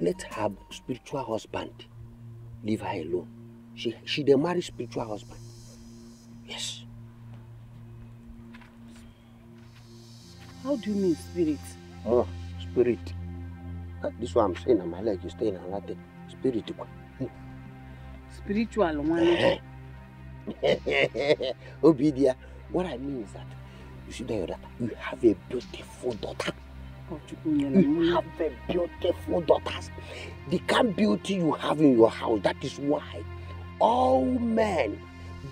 let her spiritual husband leave her alone. She dey marry spiritual husband. Yes. How do you mean spirit? Oh, spirit. This one I'm saying on my leg, you stay in another spirit. Spiritual one. Obidia, what I mean is that you see that you have a beautiful daughter. You have a beautiful daughter. The kind of beauty you have in your house, that is why all men,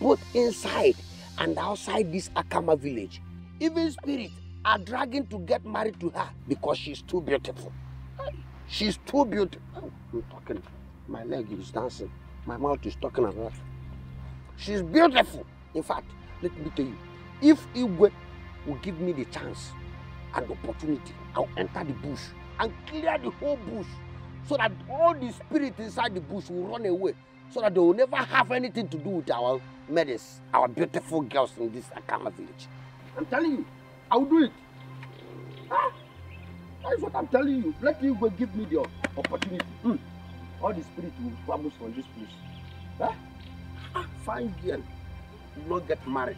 both inside and outside this Akama village, even spirits, are dragging to get married to her because she's too beautiful. She's too beautiful. I'm talking. My leg is dancing. My mouth is talking and laughing. She's beautiful. In fact, let me tell you, if Igwe will give me the chance and opportunity, I'll enter the bush and clear the whole bush so that all the spirits inside the bush will run away, so that they will never have anything to do with our maidens, our beautiful girls in this Akama village. I'm telling you, I will do it. Huh? That's what I'm telling you. Let you go give me the opportunity. All the spirits will vanish from this place. Huh? Fine girl, will not get married.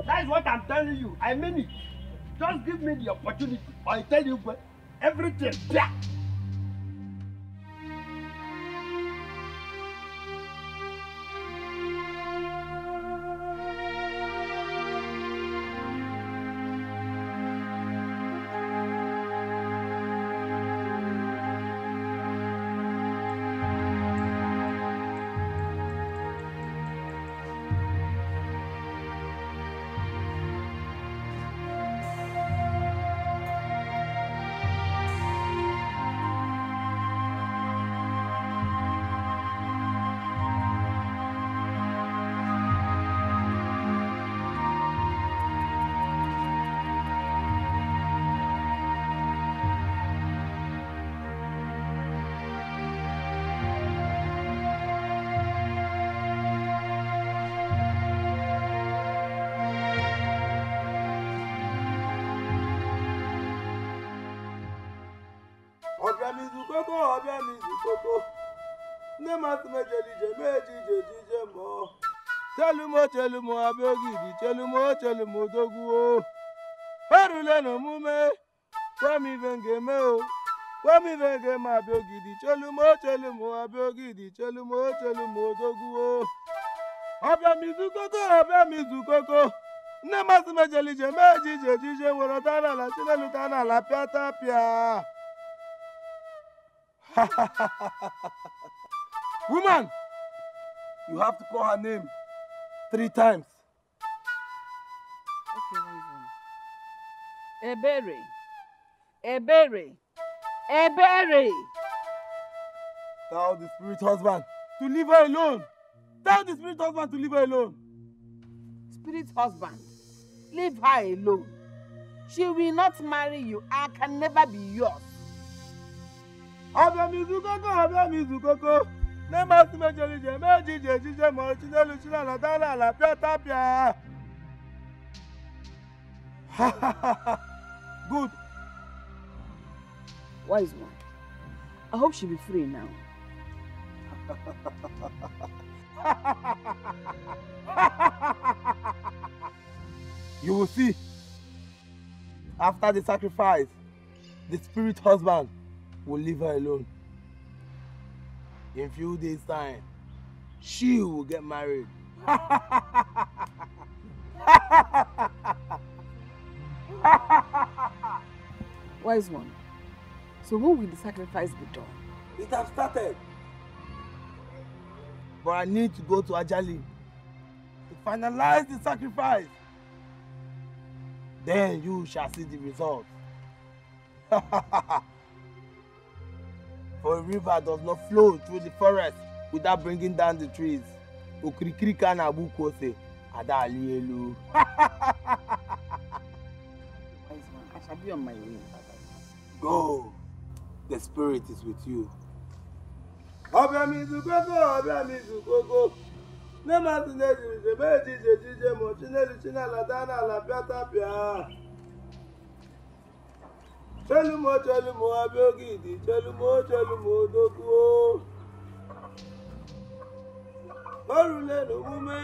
That's what I'm telling you. I mean it. Just give me the opportunity. I tell you, everything. Yeah. Chelumo abogidi, chelumo doguo. Harule no mume, kwami vengeme o. Kwami vengeme abogidi, chelumo abogidi, chelumo doguo. Abia mizu koko. Nema sume jelije meji worotana la chinelutana la piata pia. Woman, you have to call her name 3 times. Okay, Ebere. Tell the spirit husband to leave her alone. Tell the spirit husband to leave her alone. Spirit husband, leave her alone. She will not marry you and can never be yours. Abia mizu koko. Nema sume jelije meji mo chinelu chinala dala la piata pia. Good. Wise one. I hope she'll be free now. You will see. After the sacrifice, the spirit husband will leave her alone. In few days' time, she will get married. Wise one. So when will the sacrifice be done? It has started. But I need to go to Ajali to finalize the sacrifice. Then you shall see the result. For a river does not flow through the forest without bringing down the trees. Okrikirika na bukose adalielu. I shall be on my way. Go. The spirit is with you. Obiamizu koko. Nemasị na-ejije ma ejije ma chinelu chinalata na ala pịata pịa. Chelumo abịa ogidi, chelumo dokuo. Orule n'omume,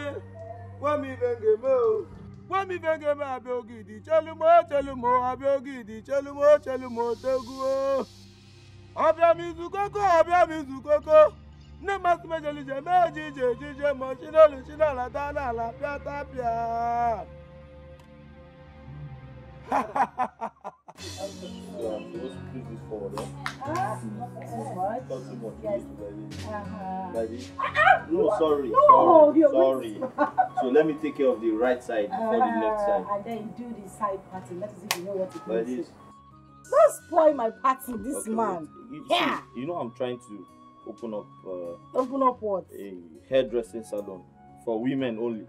gwa m ife ngeme o. Gwa m ife ngeme abịa ogidi, chelumo abịa ogidi, chelumo dokuo. Obiamizu koko. Nemasị m ejije ma ejije ma chinelu chinalata na ala pịata pịa. So I'm supposed to put this forward, Not too much. Yes. Daddy. No, sorry. So let me take care of the right side before the left side. And then do the side party. That is if you know what it Like means. this. Don't spoil my party, this Okay, man. see, you know I'm trying to open up Open up what? a hairdressing salon for women only.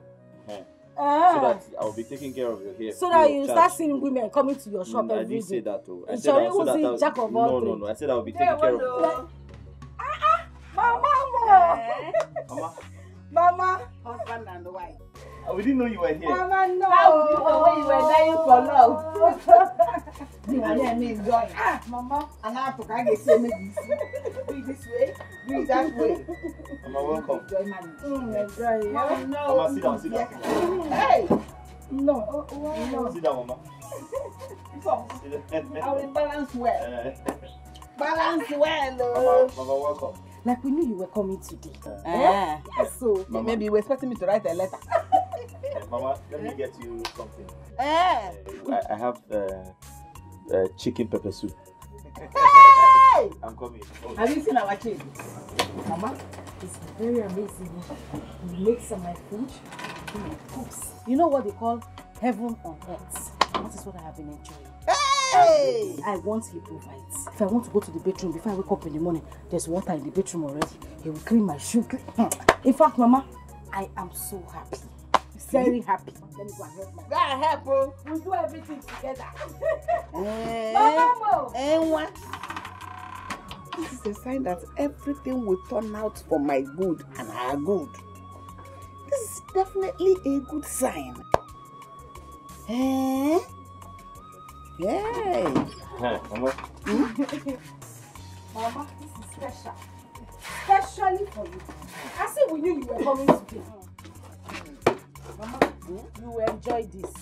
So Ah. that I'll be taking care of your hair. So that free of you charge. start seeing women coming to your shop I every didn't say day. that. Oh. I It's said your that so that Uzi, jack of all trades. No. I said I'll be taking care of you. Mama. Husband and wife. We didn't know you were here. Mama, no. How do you know when you were dying for love? You and then me enjoy. Mama. And now I can say make this. Do it this way. Do it that way. Mama, welcome. Enjoy money. Enjoy. Mama, no. Mama, sit down. Hey. No. No. Sit down, Mama. Come. I will balance well. Balance well. Mama, welcome. Like we knew you were coming today. So Mama. Maybe you were expecting me to write a letter. Mama, let me get you something. Eh. I have chicken pepper soup. Hey! I'm coming. Oh. Have you seen our kid? Mama, it's very amazing. He makes my food, he cooks. You know what they call heaven on earth. That is what I have been enjoying. Hey! I want he provides. If I want to go to the bedroom before I wake up in the morning, there's water in the bedroom already. He will clean my shoe. In fact, Mama, I am so happy. Very happy. Let me go and help my Go and help her. We'll do everything together. Mama! And what? This is a sign that everything will turn out for my good and our good. This is definitely a good sign. Eh? Hey! Mama. Mama, this is special. Especially for you. I said we knew you were coming today. Mama, you will enjoy this.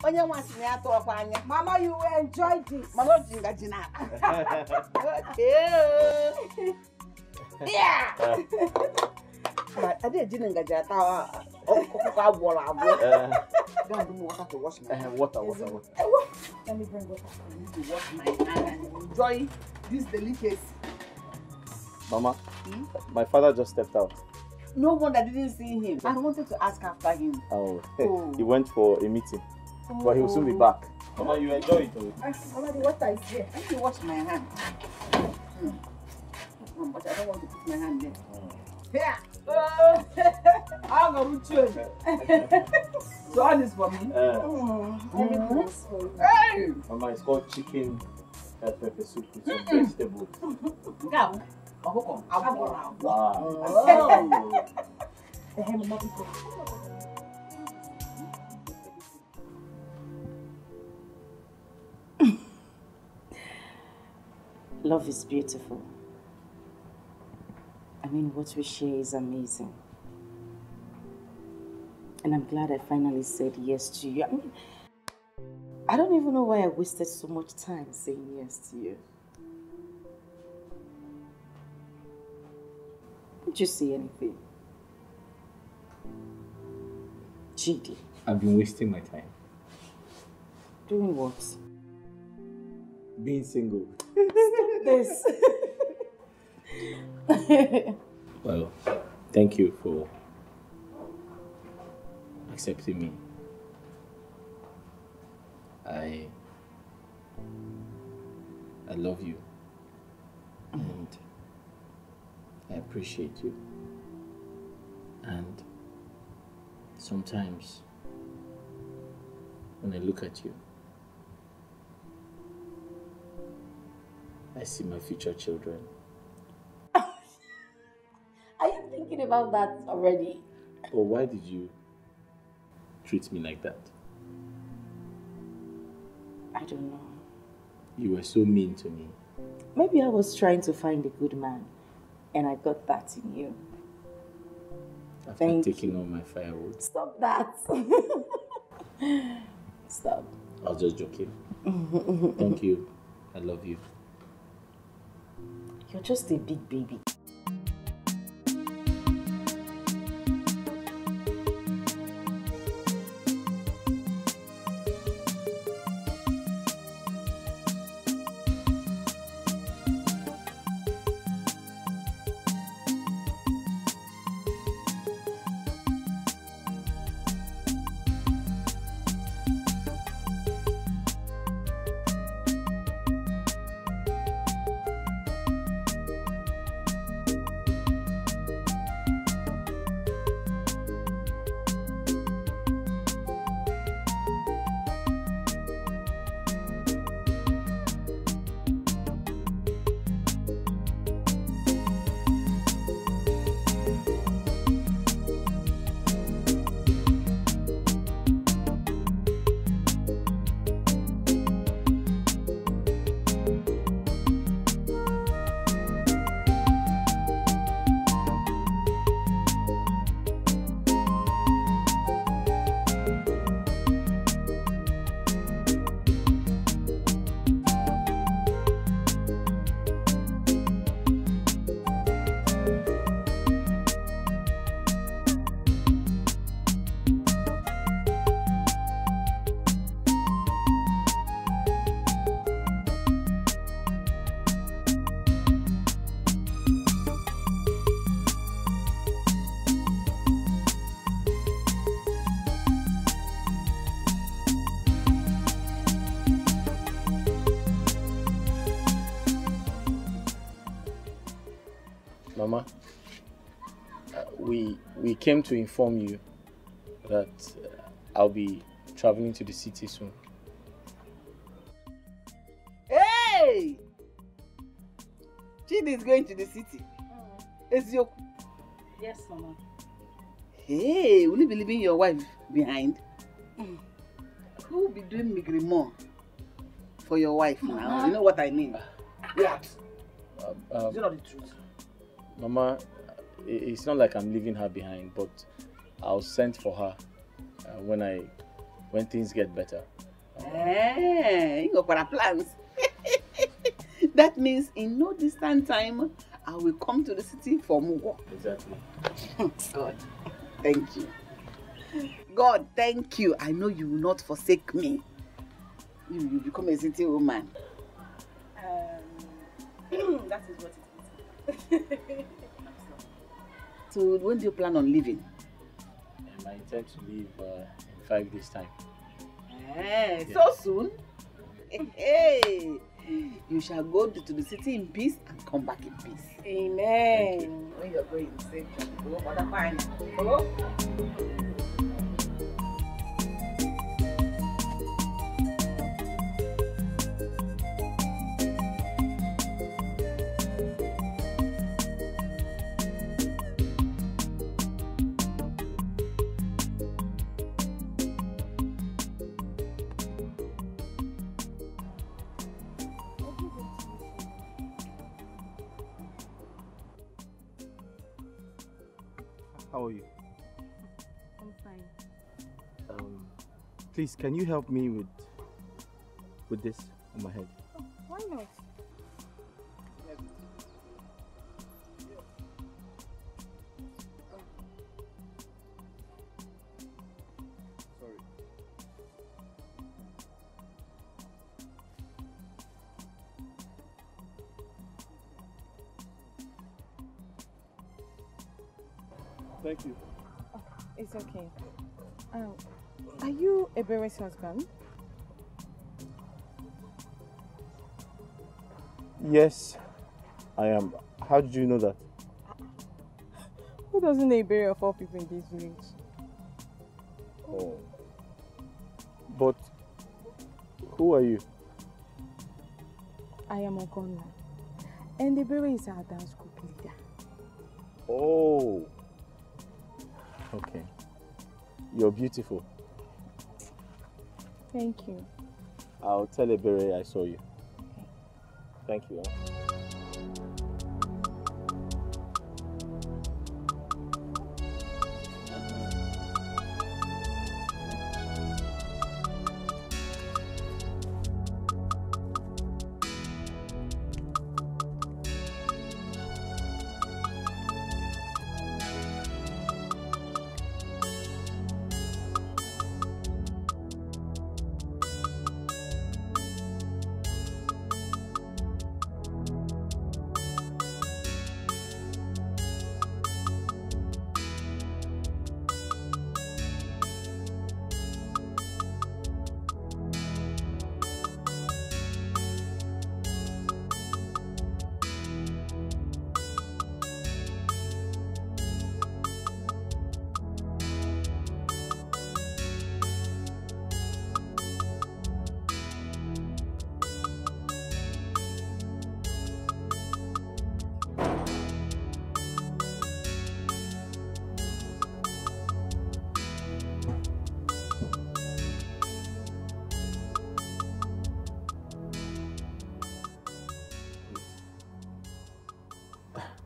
Onye wants me to talk on you. Mama, you will enjoy this. Mama, jinga jina. Okay. Yeah. But I didn't jinga jata. Oh, water. Don't give me water to wash my hands. Water. Let me bring water. I need to wash my hands and enjoy this delicacy. Mama, my father just stepped out. No wonder I didn't see him. I wanted to ask after him. Oh, Oh. he went for a meeting, but he will soon be back. Mama, you enjoy it. Mama, the water is here. I need to wash my hand. But I don't want to put my hand there. Here. I'm going to change. So all this for me. Everything is for you. Hey! Mama, it's called chicken pepper soup with some vegetables. Go. Wow. Wow. Mama, people. Love is beautiful. I mean, what we share is amazing. And I'm glad I finally said yes to you. I mean, I don't even know why I wasted so much time saying yes to you. Did you say anything? Chidi. I've been wasting my time. Doing what? Being single. This. Well, thank you for accepting me. I love you. And I appreciate you. And sometimes when I look at you, I see my future children. about that already. But why did you treat me like that? I don't know. You were so mean to me. Maybe I was trying to find a good man, and I got that in you. After taking all my firewood. Stop that. Stop. I was just joking. Thank you. I love you. You're just a big baby. Mama, we came to inform you that I'll be traveling to the city soon. Hey! Chidi is going to the city. Ezioku. Yes, Mama. Hey, will you be leaving your wife behind? Who will be doing migrimo for your wife now? You know what I mean? What? Is Is it not the truth? Mama, it's not like I'm leaving her behind, but I'll send for her when things get better. You go for plans. That means in no distant time, I will come to the city for Mugo. Exactly. God, thank you. God, thank you. I know you will not forsake me. You will become a city woman. That is what it is. So when do you plan on leaving? I intend to leave in 5 days' time. Yeah. So soon? Hey, you shall go to the city in peace and come back in peace. Amen. When you're going, say, go for the fine. Go. How are you? I'm fine. Please, can you help me with this on my head? Oh, why not? Sorry. Thank you. Oh, it's okay. Are you Ebere's husband? Yes, I am. How did you know that? Who doesn't know Ebere of all people in this village? Oh. But who are you? I am Ogonna, and Ebere is our dance group leader. Oh, Okay. You're beautiful. Thank you. I'll tell Ebere I saw you. Thank you.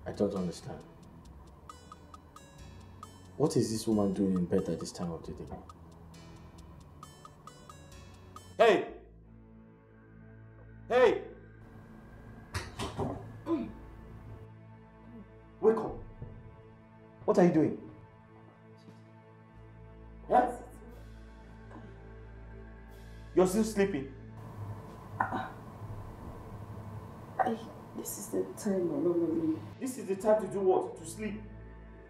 I don't understand. What is this woman doing in bed at this time of the day? Hey! Hey! Wake up! What are you doing? What? You're still sleeping? This is the time I normally... This is the time to do what? To sleep.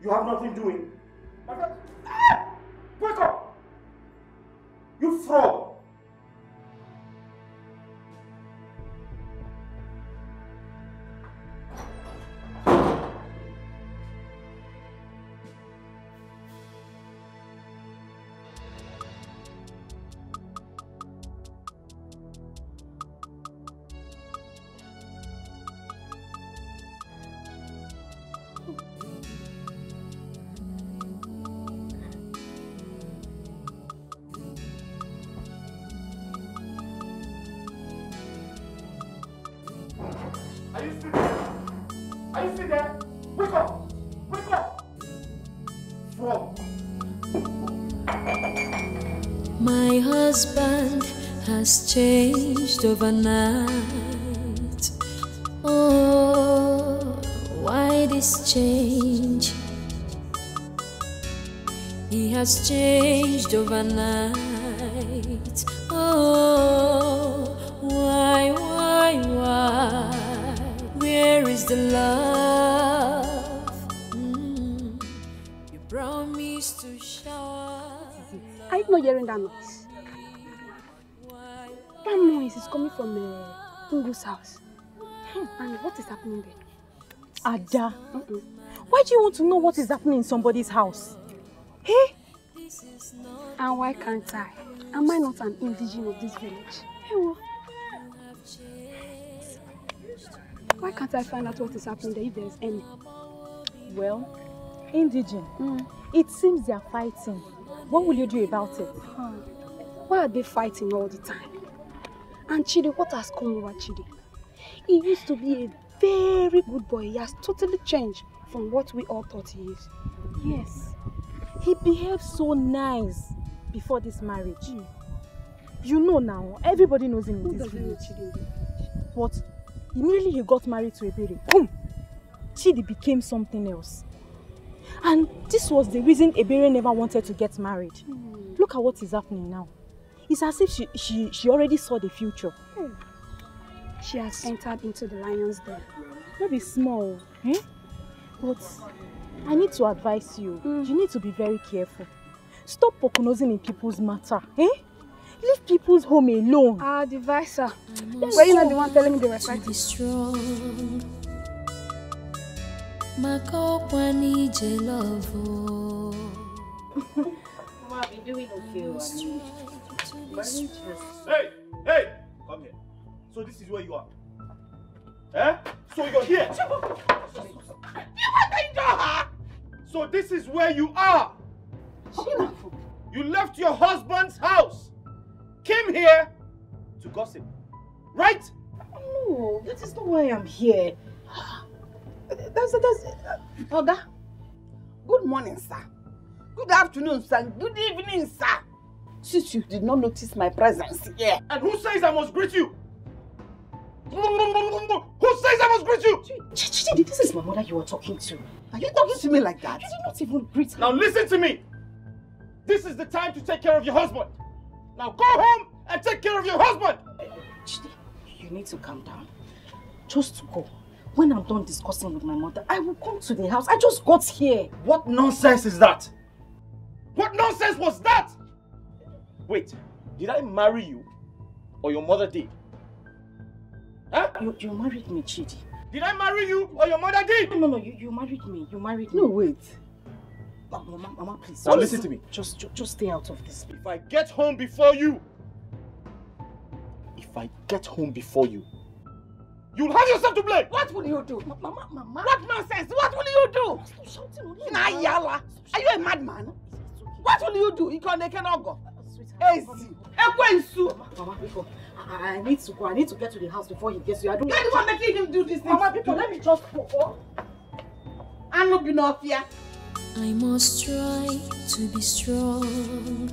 You have nothing doing. Wake up! You frog! Are you still there? Are you still there? Wake up! Wake up! Frog! My husband has changed overnight. Oh, why this change? He has changed overnight. Oh, why? Where is the love? You promised to shower. Are you not hearing that noise? That noise is coming from Ungu's house. And what is happening there? Ada, why do you want to know what is happening in somebody's house? Hey? And why can't I? Am I not an indigene of this village? Hey, well. Why can't I find out what is happening there if there is any? Well, indigene. It seems they are fighting. What will you do about it? Why are they fighting all the time? And Chidi, what has come over Chidi? He used to be a very good boy. He has totally changed from what we all thought he is. Yes. He behaved so nice before this marriage. You know now, everybody knows him in this village. But immediately he got married to Ebere, boom! Chidi became something else. And this was the reason Ebere never wanted to get married. Look at what is happening now. It's as if she already saw the future. She has entered into the lion's den. Not be small, eh? But I need to advise you. You need to be very careful. Stop poconosing in people's matter, eh? Leave people's home alone. I'll advise her. Were you not the one telling me they were fighting? Strong. Love. Mama, be doing okay. Hey! Come here. So this is where you are. Eh? So you're here. So this is where you are. You left your husband's house, came here to gossip, right? No, that is not why I'm here. Oga, good morning, sir. Good afternoon, sir. Good evening, sir. Since you did not notice my presence here. And who says I must greet you? Who says I must greet you? Chidi, this is my mother you are talking to. Are you talking to me like that? You did not even greet her. Now listen to me. This is the time to take care of your husband. Now go home and take care of your husband. Chidi, you need to calm down. Just go. When I'm done discussing with my mother, I will come to the house. I just got here. What nonsense is that? What nonsense was that? Wait, did I marry you? Or your mother did? Huh? You married me, Chidi. Did I marry you or your mother did? No, you married me. You married me. No, wait. Mama, please. Now listen to me. Just stay out of this. If I get home before you, you'll have yourself to blame. What will you do? Mama. What nonsense? What will you do? Stop shouting on him. Nayala, are you a madman? What will you do? Sweetheart. Mama, because I need to go. I need to get to the house before he gets here. I don't You're the one making him do this thing. Mama, people, let me just go. I'm not being off here. I must try to be strong.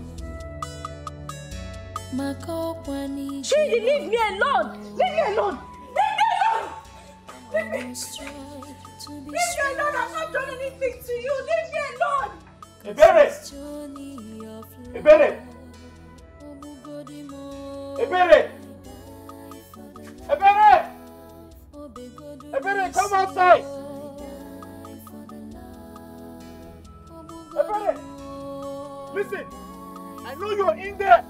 Chidi, leave me alone! Leave me alone! Leave me alone! Leave me alone! I'm not doing anything to you! Leave me alone! Ebere! Ebere, come outside! Ebere! Listen! I know you're in there!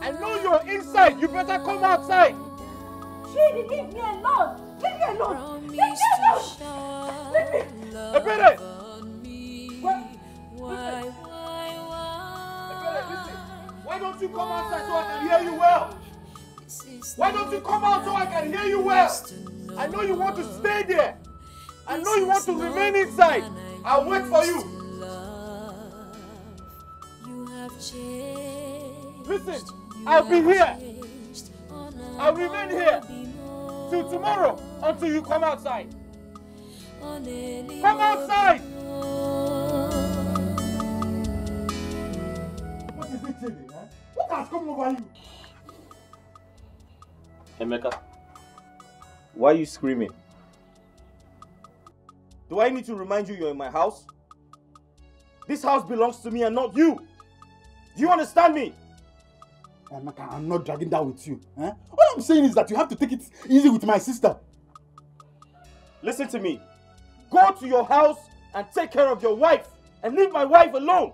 I know you're inside! You better come outside! Chidi, leave me alone! Leave me alone! Leave me alone! Leave me! Ebere! Why don't you come outside so I can hear you well? Why don't you come out so I can hear you well? I know you want to stay there. I know you want to remain inside. I'll wait for you. Listen, I'll be here. I'll remain here till tomorrow until you come outside. Come outside! What is it, Chidi? What has come over you? Emeka, why are you screaming? Do I need to remind you you're in my house? This house belongs to me and not you. Do you understand me? Emeka, I'm not dragging that with you. All I'm saying is that you have to take it easy with my sister. Listen to me. Go to your house and take care of your wife and leave my wife alone.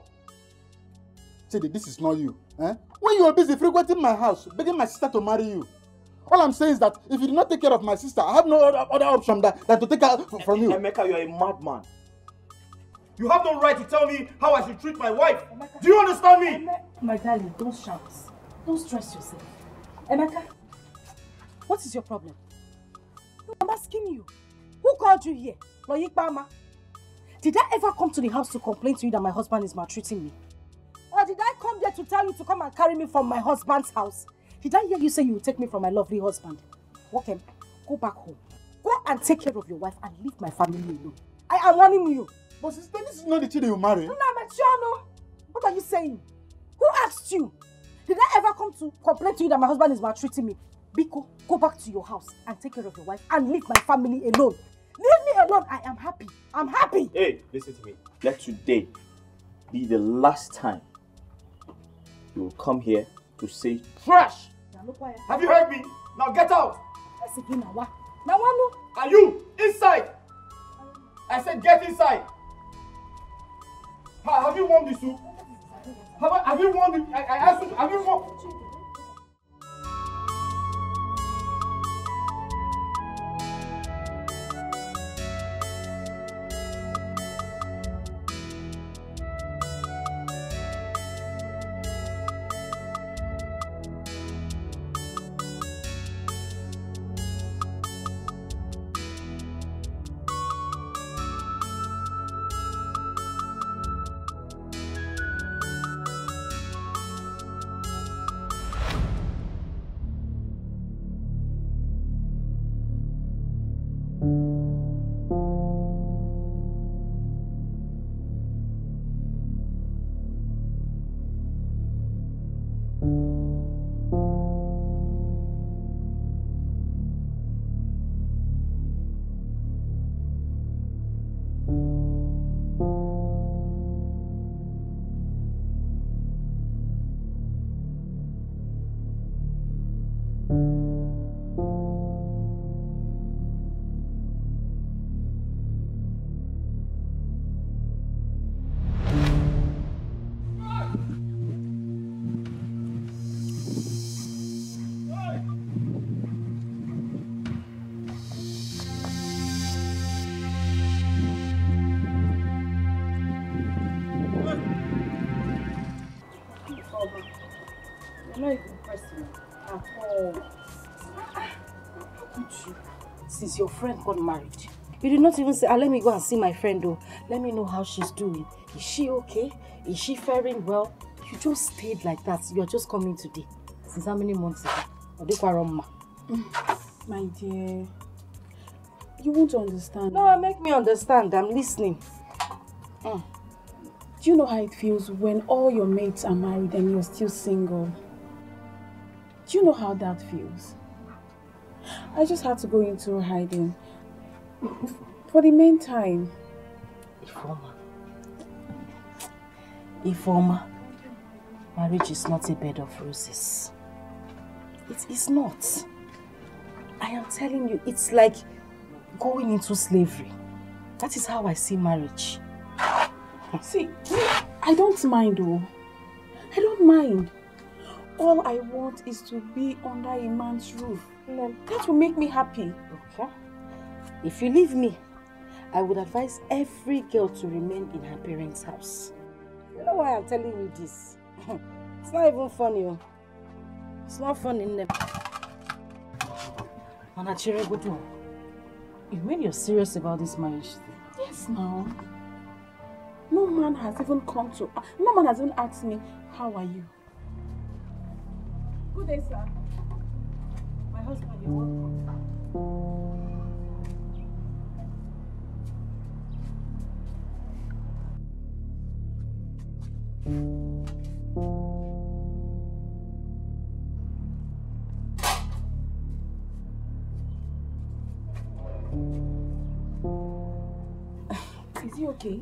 Chidi, this is not you. When you were busy frequenting my house, begging my sister to marry you, all I'm saying is that if you do not take care of my sister, I have no other option than to take her from you. Emeka, you're a madman. You have no right to tell me how I should treat my wife. Emeka, do you understand me? My darling, don't shout. Don't stress yourself. Emeka, what is your problem? No, I'm asking you. Who called you here? Loyikbama? Did I ever come to the house to complain to you that my husband is maltreating me? Or did I come there to tell you to come and carry me from my husband's house? Did I hear you say you will take me from my lovely husband? Okay, go back home. Go and take care of your wife and leave my family alone. I am warning you. But sister, this is not the Chidi you marry. No, no. What are you saying? Who asked you? Did I ever come to complain to you that my husband is maltreating me? Biko, go back to your house and take care of your wife and leave my family alone. Leave me alone. I am happy. I'm happy. Hey, listen to me. Let today be the last time you will come here to say trash. Have you heard me? Now get out. Are you inside? I said get inside. Have you warmed the soup? Have you warmed it? I asked you, have you warmed? You're not even impressing at all. How could you? Since your friend got married, you did not even say, let me go and see my friend though. Let me know how she's doing. Is she okay? Is she faring well? You just stayed like that. You're just coming today. Since how many months ago? My dear, you won't understand. No, make me understand. I'm listening. Do you know how it feels when all your mates are married and you're still single? Do you know how that feels? I just had to go into hiding. For the meantime. Ifeoma, marriage is not a bed of roses. It is not. I am telling you, it's like going into slavery. That is how I see marriage. See, I don't mind though. I don't mind. All I want is to be under a man's roof. That will make me happy. Okay. If you leave me, I would advise every girl to remain in her parents' house. You know why I'm telling you this? It's not even funny. It's not funny. When you're serious about this marriage thing. Yes, now. No man has even no man has even asked me, how are you? Good day, sir. My husband, you're welcome. Is he okay?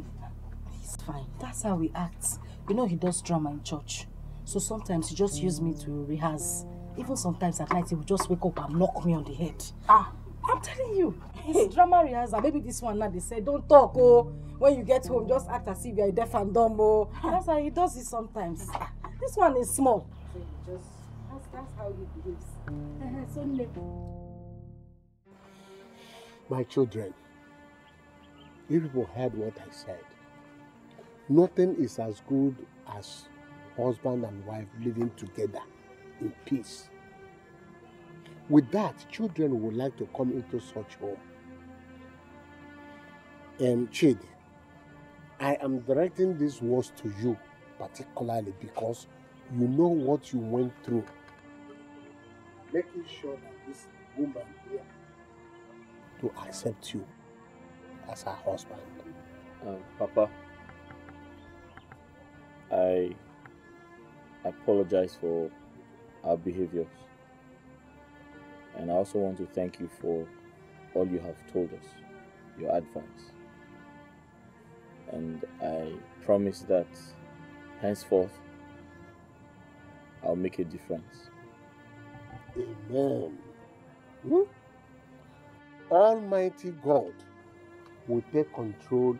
He's fine. That's how he acts. You know he does drama in church. So sometimes he just uses me to rehearse. Even sometimes at night he will just wake up and knock me on the head. I'm telling you. It's drama rehearsal. Maybe this one now they say, don't talk, oh. When you get home, just act as if you're deaf and dumb, oh. That's how he does it sometimes. This one is small. So that's how he behaves. My children, you people heard what I said. Nothing is as good as husband and wife living together in peace. With that, children would like to come into such home. Chidi, I am directing these words to you particularly because you know what you went through. Making sure that this woman here to accept you as her husband. Papa, I apologize for our behaviors. And I also want to thank you for all you have told us, your advice. And I promise that henceforth, I'll make a difference. Amen. Almighty God will take control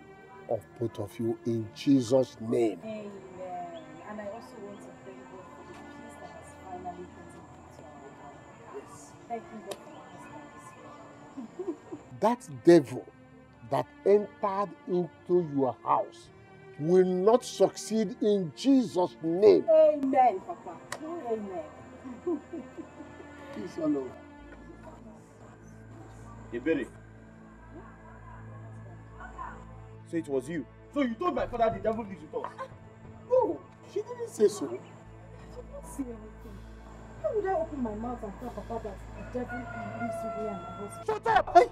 of both of you in Jesus' name. Amen. And I also want to thank God for the peace that has finally gotten into our life. Yes. Thank you God for my husband. That devil that entered into your house will not succeed in Jesus' name. Amen, Papa. Amen. Peace all over. Iberi. So it was you. So you told my father the devil lives with us. No, she didn't say so. I did not see anything. How would I open my mouth and tell Papa that the devil lives with me and my husband? Shut up! Hey.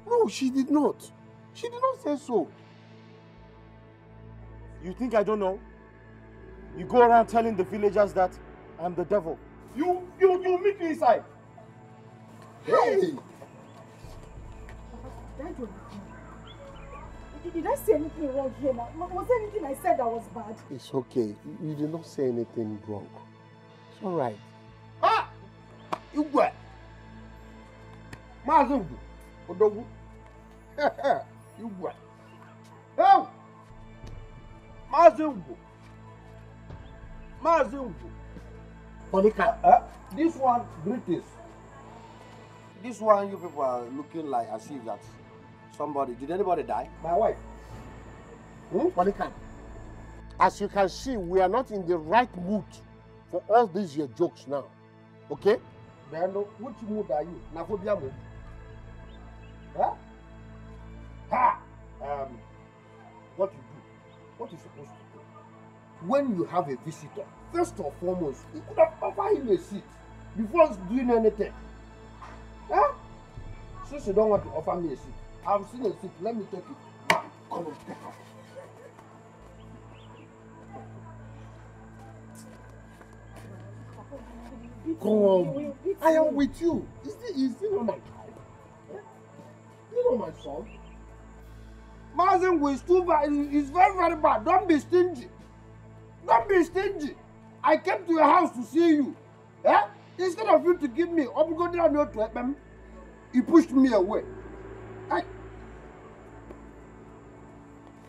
No, she did not. She did not say so. You think I don't know? You go around telling the villagers that I'm the devil. You meet me inside. Hey! Did I say anything wrong here now? Was there anything I said that was bad? It's okay. You did not say anything wrong. It's all right. Ah! You what? Mazungu. Odogu. You what? Oh! Mazungu. Monica, this one, British. This one, you people are looking like as if that somebody. Did anybody die? My wife. Monica, as you can see, we are not in the right mood for all these your jokes now. Okay? Bendo, which mood are you? Naphobia mood? Huh? Ha! What you do? What you supposed to do? When you have a visitor, first and foremost, you could have offered him a seat before doing anything. Huh? Since you don't want to offer me a seat, I've seen a seat. Let me take it. Come on, take it. Come on. I am with you. Is this not my child? You know my son. Mazin with Stuba is very, very bad. Don't be stingy. Don't be stingy. I came to your house to see you. Eh? Instead of you to give me, you pushed me away.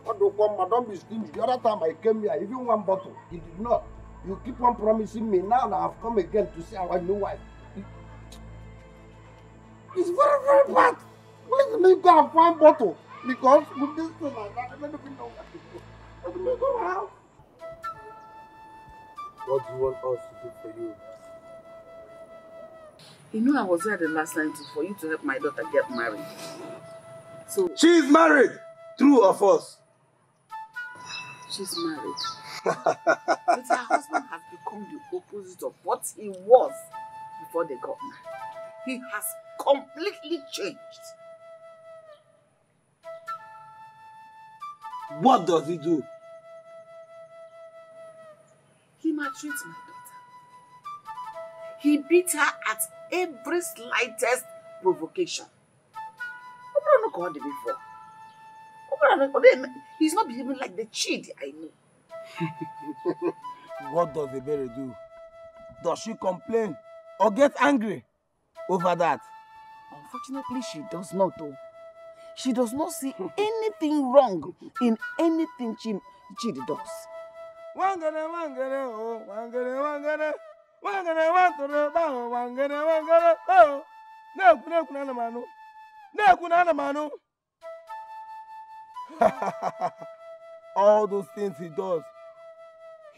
Don't be stingy. The other time I came here, even one bottle, he did not. You keep on promising me. Now I have come again to see our new wife. It's very, very bad. Let me go and find bottle. Because with this thing like that, I don't even know what to do. Let me go out. What do you want us to do for you? You know I was here the last time for you to help my daughter get married. So she's married! True or false? She's married. But her husband has become the opposite of what he was before they got married. He has completely changed. What does he do? He maltreats my daughter. He beat her at every slightest provocation. Before. He's not behaving like the child I know. What does the berry do? Does she complain or get angry over that? Unfortunately, she does not. She does not see anything wrong in anything Chidi does. All those things he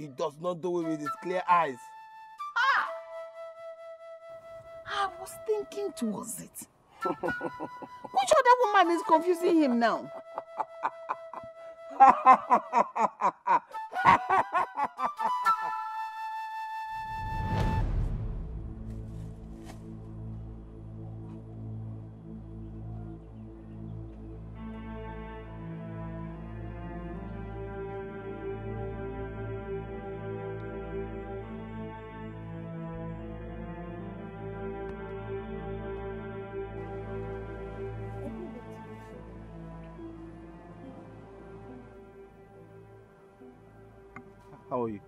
does not do it with his clear eyes. I was thinking towards it. Which other woman is confusing him now? How are you?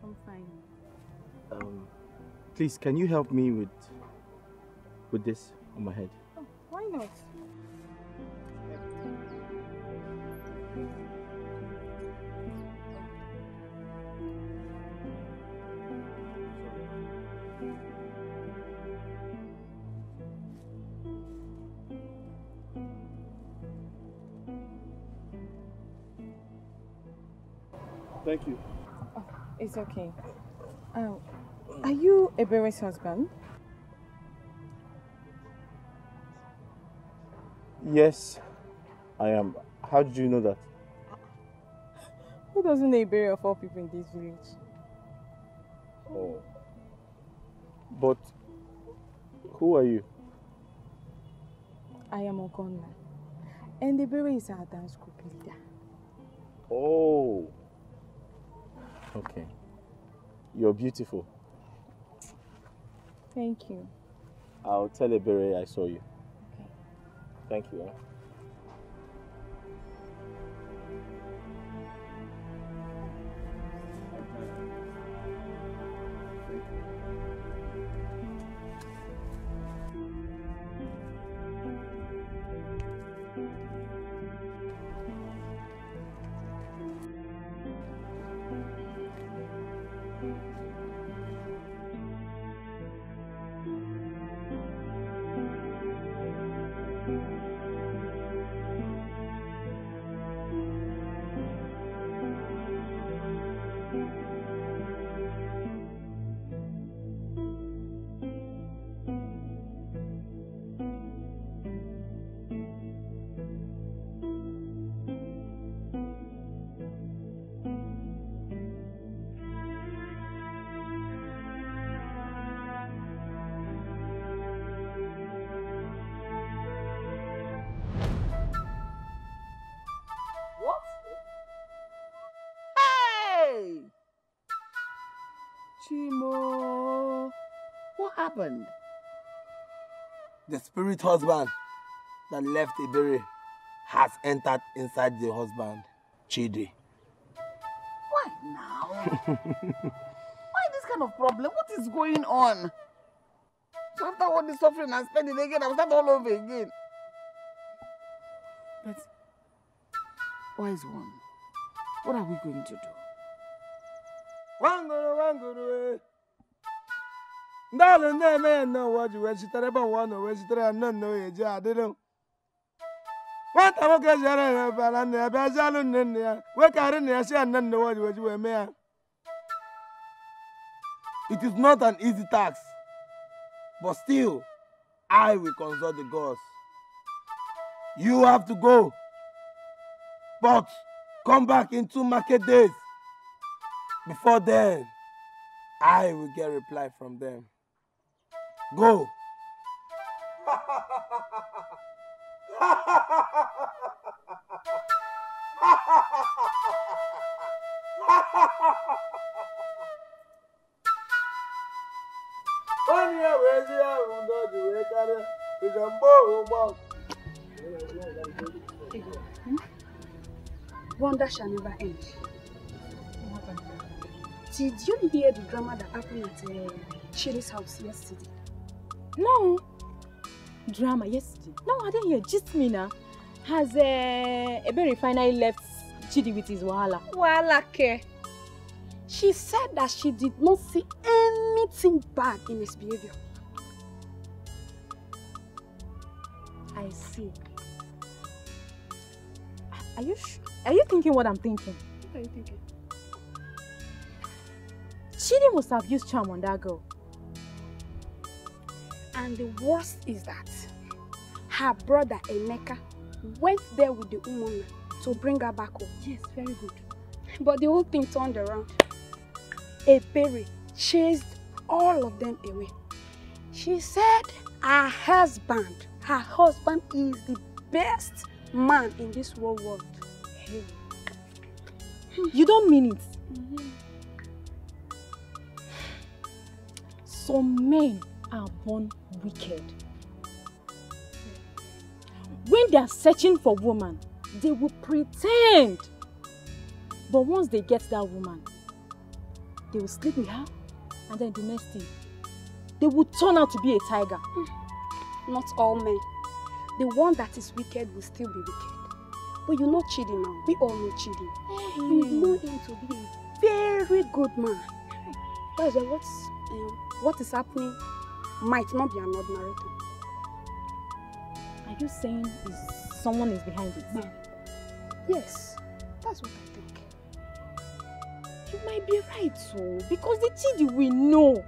I'm fine. Please, can you help me with this on my head? Oh, why not? Thank you. Oh, it's okay. Are you Ebere's husband? Yes, I am. How did you know that? Who doesn't know Ebere of all people in this village? Oh. But who are you? I am Ogonna. And Ebere is our dance group leader. Oh. Okay. You're beautiful. Thank you. I'll tell Ebere I saw you. Okay. Thank you. Chimo, what happened? The spirit husband that left Iberi has entered inside the husband, Chidi. Why now? Why this kind of problem? What is going on? So after all the suffering and spending again, I'll start all over again. But, wise one, what are we going to do? Wanguru. Darling, they may know what you vegetarian, but one or vegetarian, no, I didn't. What I look at Balan, Bazalun, where Karen, I say, none know what you were mayor. It is not an easy task, but still, I will consult the gods. You have to go, but come back in 2 market days. Before then, I will get a reply from them. Go. Wonder shall never end. Did you hear the drama that happened at Chiri's house yesterday? No. Drama yesterday? No, I didn't hear. Just me now. Has Ebere finally left Chidi with his wahala? Wahala ke. She said that she did not see anything bad in his behavior. I see. Are you thinking what I'm thinking? What are you thinking? Chidi must have used charm on that girl. And the worst is that her brother Emeka went there with the woman to bring her back home. Yes, very good. But the whole thing turned around. Ebere chased all of them away. She said her husband is the best man in this whole world. Hey. You don't mean it. Mm-hmm. Some men are born wicked. When they are searching for woman, they will pretend. But once they get that woman, they will sleep with her, and then the next thing, they will turn out to be a tiger. Not all men. The one that is wicked will still be wicked. But you know Chidi now. We all know Chidi. You know him to be a very good man. That's why what is happening might not be an ordinary thing. Are you saying someone is behind it? No. Yes, that's what I think. You might be right, so because the Chidi we know.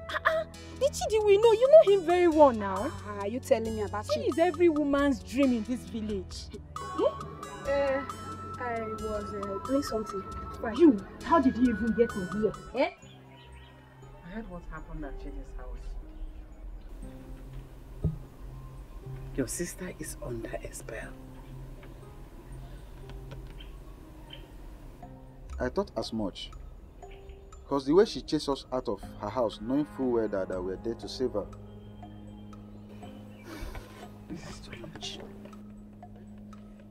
The Chidi we know, you know him very well now. Are you telling me about Chidi? Chidi is every woman's dream in this village. I was doing something. You? How did you even get in here? Eh? I heard what happened at Chidi's house. Your sister is under a spell. I thought as much. Because the way she chased us out of her house, knowing full well that we were there to save her. This is too much.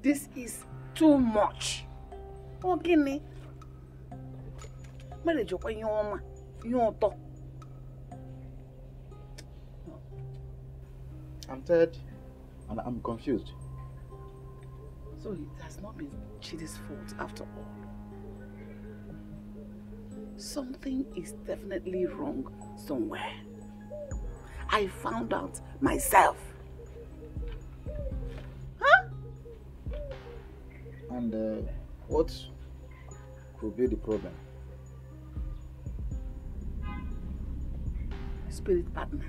This is too much. Okay, me. Marriage of your talk. I'm tired and I'm confused. So it has not been Chidi's fault after all. Something is definitely wrong somewhere. I found out myself. Huh? And what could be the problem? Spirit partner.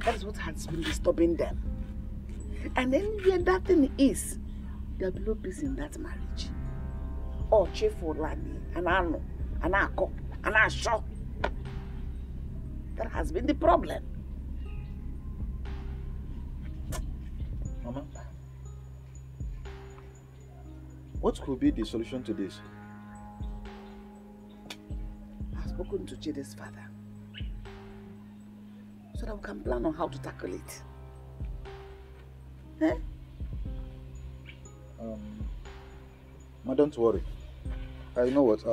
That is what has been disturbing them. And anywhere that thing is, there will be no peace in that marriage. Or cheerful lani, and ano, and ako, and asho. That has been the problem. Mama, what could be the solution to this? spoken to Chidi's father so that we can plan on how to tackle it. Eh? Ma, don't worry. You know what?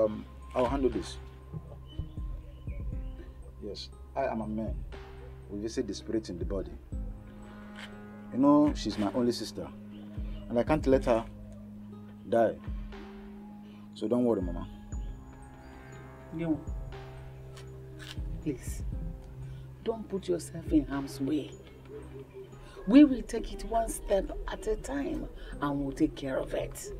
I'll handle this. Yes, I am a man. We visit the spirit in the body. You know, she's my only sister, and I can't let her die. So don't worry, Mama. No. Please, don't put yourself in harm's way. We will take it one step at a time, and we'll take care of it.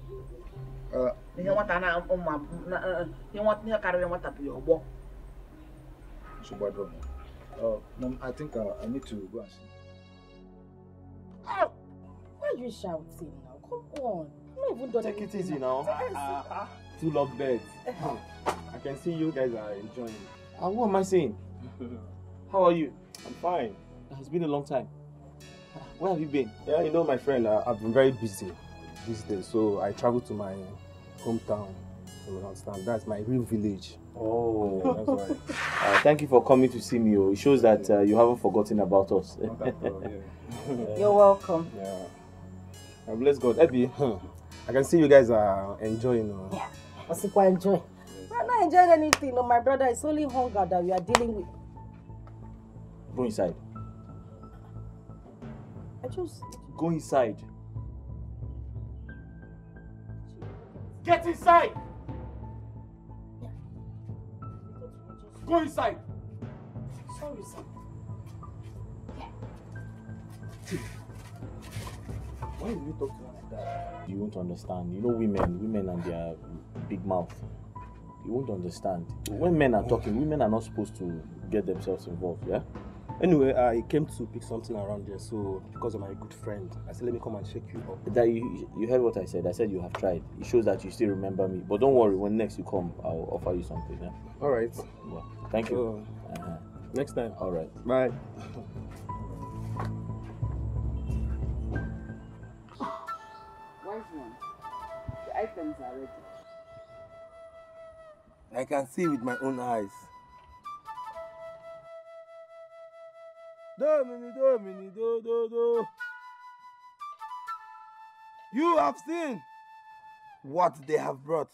Mom, I think I need to go and see. Oh, why are you shouting now? Come on. I'm not even done. Take it easy now. Two love beds. I can see you guys are enjoying. What am I saying? How are you? I'm fine. It's been a long time. Where have you been? Yeah, you know, my friend, I've been very busy these days, so I traveled to my hometown. You understand? That's my real village. Oh, that's why. Thank you for coming to see me. It shows that you haven't forgotten about us. You're welcome. Yeah. Bless God. Abby, I can see you guys are enjoying. Yeah, what's it quite enjoy? I'm not enjoying anything. No, my brother, it's only hunger that we are dealing with. Go inside. I just... Go inside. Get inside! Go inside! Sorry, sir. Why do you talk to her like that? You won't understand. You know women and their big mouth. You won't understand. When men are talking, women are not supposed to get themselves involved, yeah? Anyway, I came to pick something around there, so because of my good friend, I said let me come and shake you up. That you heard what I said. I said you have tried. It shows that you still remember me. But don't worry, when next you come, I'll offer you something. Yeah? Alright. Yeah. Thank you. Next time. Alright. Bye. Wise one, the items are ready. I can see with my own eyes. Domini, do. You have seen what they have brought.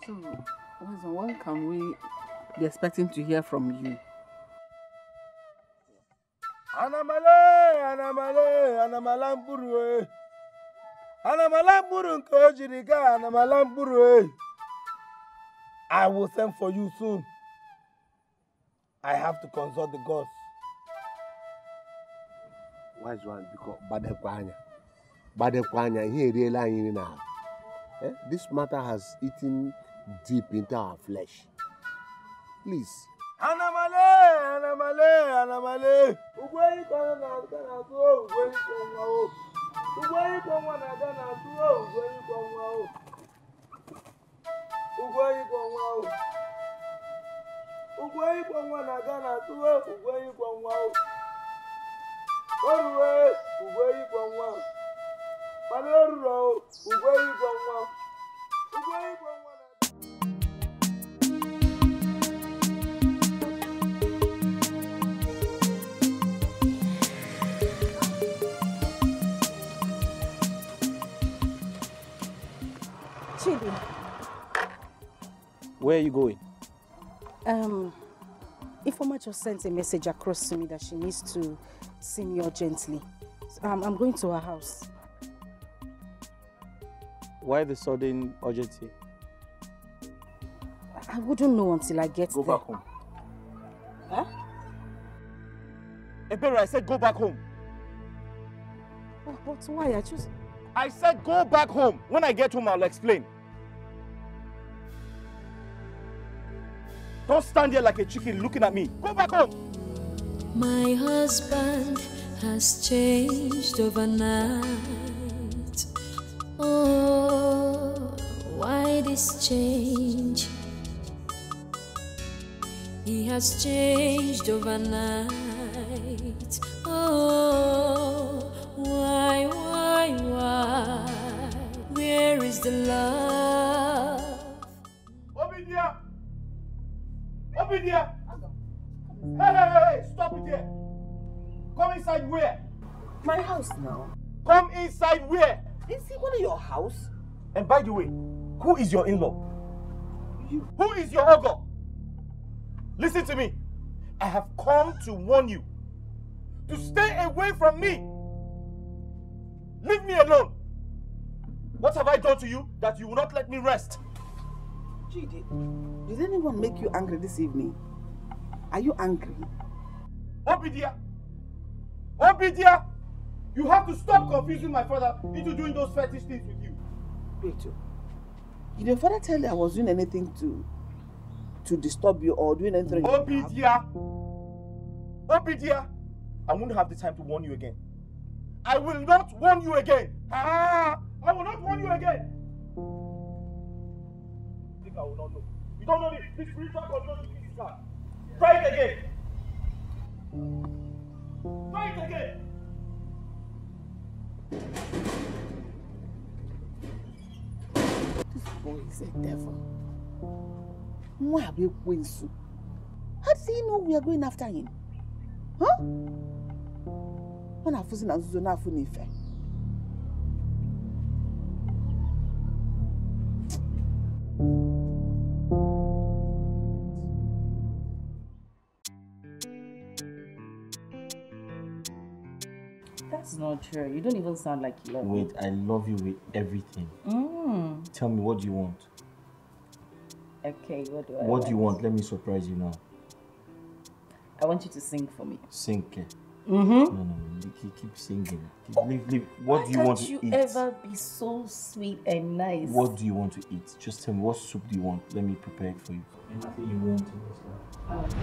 So, when can we be expecting to hear from you? Anamalamburu. Anamalamburu nkojiriga, anamalamburu. I will send for you soon. I have to consult the gods. Wise one, because Badekwanya, he really now. This matter has eaten deep into our flesh. Please. Anamale. Chidi. Where are you going? Ifeoma just sent a message across to me that she needs to see me urgently. So, I'm going to her house. Why the sudden urgency? I wouldn't know until I get there. Go back home. Huh? Ebere, I said go back home. But why? I said go back home. When I get home, I'll explain. Don't stand here like a chicken looking at me. Go back home. My husband has changed overnight. Oh, why this change? He has changed overnight. Oh, why? the love. Obidia! Obidia! Hey, stop it here! Come inside where? My house now. Come inside where? Inside your house? And by the way, who is your in-law? You. Who is your uncle? Listen to me. I have come to warn you to stay away from me. Leave me alone. What have I done to you that you will not let me rest? Chidi, did anyone make you angry this evening? Are you angry? Obidia! Obidia! You have to stop confusing my father into doing those fetish things with you. Wait, did your father tell you I was doing anything to disturb you or doing anything? Obidia! Obidia! I won't have the time to warn you again. I will not warn you again. I will not warn you again. I think I will not know. You don't know this spiritual control to this car. Try it again. Try it again. This boy is a devil. How does he know we are going after him? Huh? When I was in Azuzona Funife. That's not true. You don't even sound like you love me. Wait, I love you with everything. Tell me, what do you want? Okay, what do I What do you want? Let me surprise you now. I want you to sing for me. Sing, okay? No. Keep singing. Leave. What do you want to eat? Why can't you ever be so sweet and nice? What do you want to eat? Just tell me, what soup do you want? Let me prepare it for you. Anything you want in this life.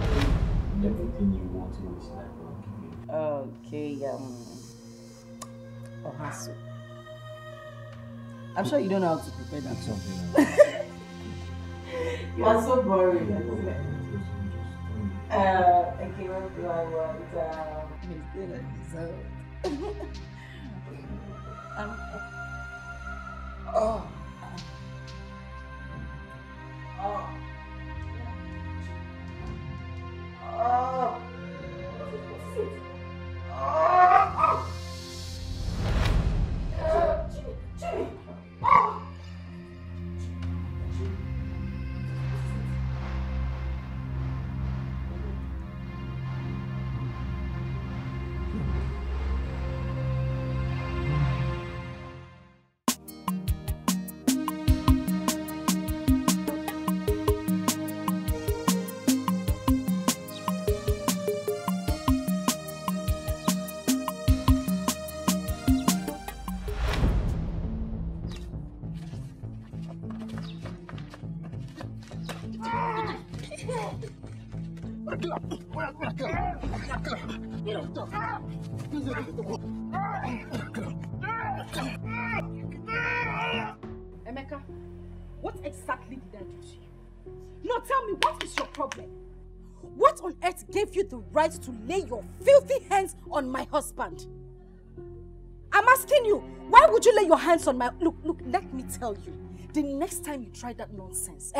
Everything you want in this life, I'll give you. Okay, oha soup. I'm sure you don't know how to prepare that. Something You are so boring. Okay, what do I want? Emeka, what exactly did I do to you? No, tell me, what is your problem? What on earth gave you the right to lay your filthy hands on my husband? I'm asking you, why would you lay your hands on my... Look, let me tell you. The next time you try that nonsense,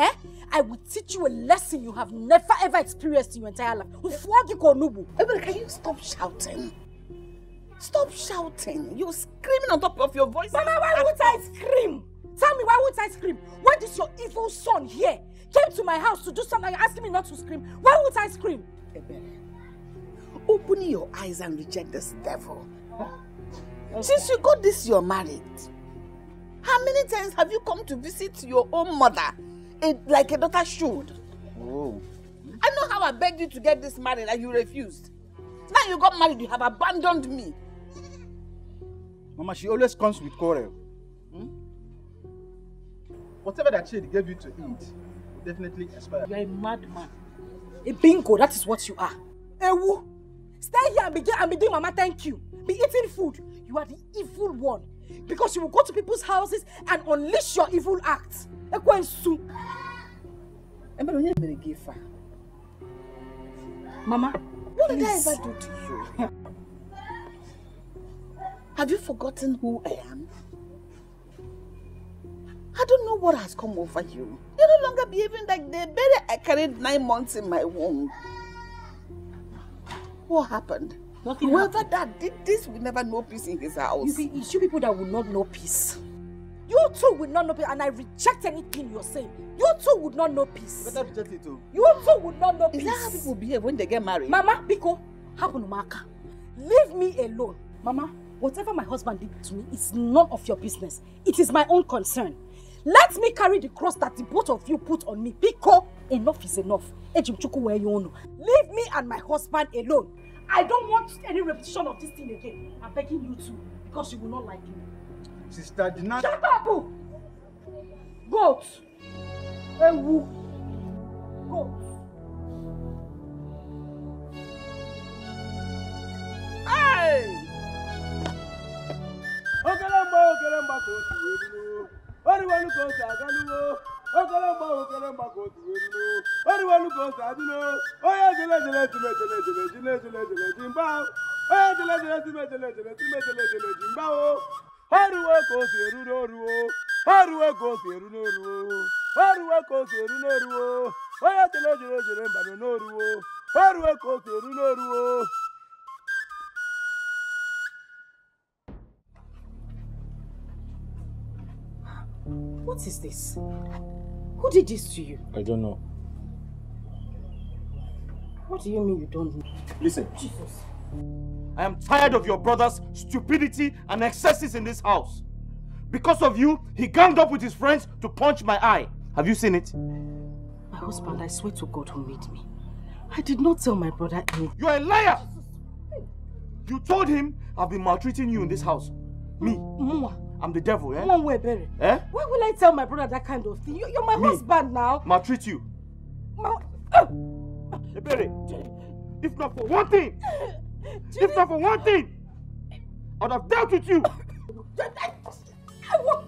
I will teach you a lesson you have never ever experienced in your entire life. Can you stop shouting? Stop shouting. You're screaming on top of your voice. Mama, why would I scream? Tell me, why would I scream? When this your evil son here came to my house to do something, you're asking me not to scream. Why would I scream? Open your eyes and reject this devil. Okay. Since you got this, you're married. How many times have you come to visit your own mother like a daughter should? Oh. I know how I begged you to get this married and you refused. Now you got married, you have abandoned me. Mama, she always comes with quarrel. Whatever that shade gave you to eat will definitely expire. You're a madman. A bingo, that is what you are. Ewu, stay here and be doing Mama thank you. Be eating food. You are the evil one. Because you will go to people's houses and unleash your evil acts. Mama, what did I ever do to you? Have you forgotten who I am? I don't know what has come over you. You're no longer behaving like the baby I carried 9 months in my womb. What happened? Nothing Whoever happened. that did this will never know peace in his house. You see, it's you people that will not know peace. You too will not know peace, and I reject anything you're saying. You too would not know peace. Better reject it too. You too would not know peace. Is that how people behave when they get married? Mama, Biko, happen to Maka. Leave me alone. Mama, whatever my husband did to me is none of your business. It is my own concern. Let me carry the cross that the both of you put on me. Biko, enough is enough. Leave me and my husband alone. I don't want any repetition of this thing again. I'm begging you to, because you will not like me. Sister, did not... Shut up! Goat! Ewu! Goat! Hey! Okelemba kosi weruno. Oriwanu kosi agaluwo. Okelemba kosi weruno. Oriwanu kosi aduno. Oya jele jimba. Oya jele jimba o. Haruwe kosi eruno ruo. Haruwe kosi eruno ruo. Haruwe kosi eruno ruo. Oya jele mbano no ruo. Haruwe kosi eruno ruo. What is this? Who did this to you? I don't know. What do you mean you don't know? Listen. Jesus. I am tired of your brother's stupidity and excesses in this house. Because of you, he ganged up with his friends to punch my eye. Have you seen it? My husband, I swear to God who made me. I did not tell my brother anything. You are a liar! You told him I've been maltreating you in this house. Me. I'm the devil, eh? Eh? Why will I tell my brother that kind of thing? You're my husband now. Maltreat you. Ebere, if not for one thing, I would have dealt with you. I won't